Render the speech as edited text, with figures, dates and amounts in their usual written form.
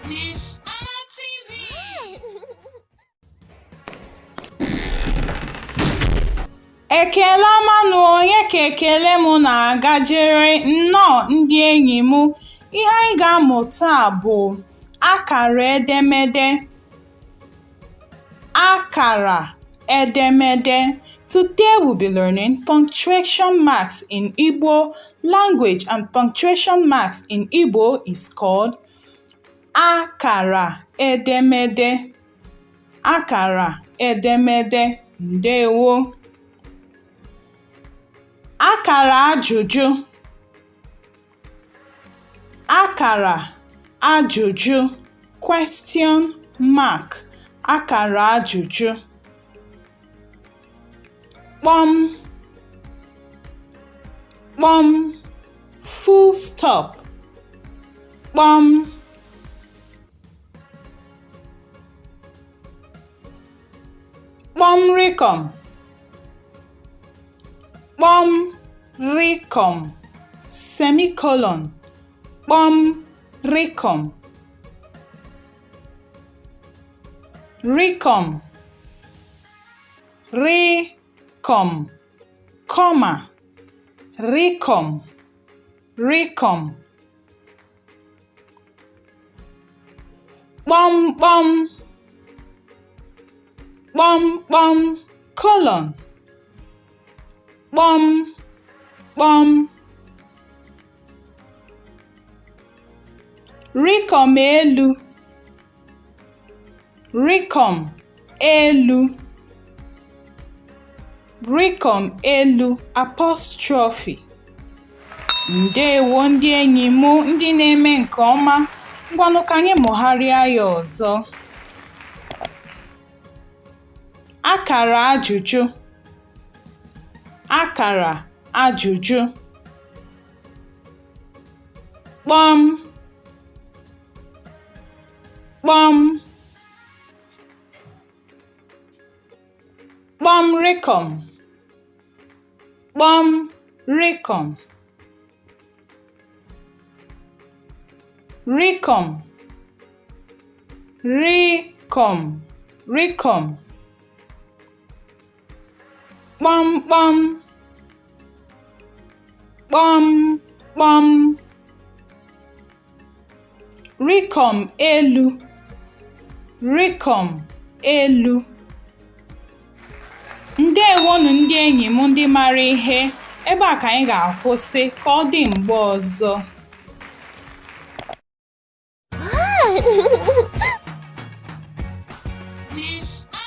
Ness-ana TV. Ekele ọma na onye ka ekele m na-agajere nnọọ ndị enyi m. Ihe anyị ga-amụta bụ akara edemede. Akara edemede. Today we'll be learning punctuation marks in Igbo language, and punctuation marks in Igbo is called akara edemede. Akara edemede. Ndewo. Akara ajụjụ. Akara ajụjụ. Question mark. Akara ajụjụ. Kpọm. Kpọm. Full stop. Kpọm. Kpọm rikom. Kpọm rikom. Semicolon. Kpọm rikom. Rikom. Rikom. Comma. Rikom. Rikom. Kpọm kpọm. Kpọm kpọm. Colon. Kpọm kpọm. Rikom elu. Rikom elu. Rikom elu. Apostrophe. Ndewo ndị enyi m ndị na-eme nke ọma. Ngwanụ ka anyị mụgharịa ya ọzọ. Akara ajụjụ. Akara ajụjụ. Kpọm. Kpọm. Kpọm rikom. Kpọm rikom. Rikom. Rikom. Rikom. Kpọm kpọm. Kpọm kpọm. Rikom elu. Rikom elu. Ndewonu ndị enyi m ndị mara ihe. Ebe a ka anyị ga-akwụsị ka ọ dị mgbe ọzọ. Ness-ana.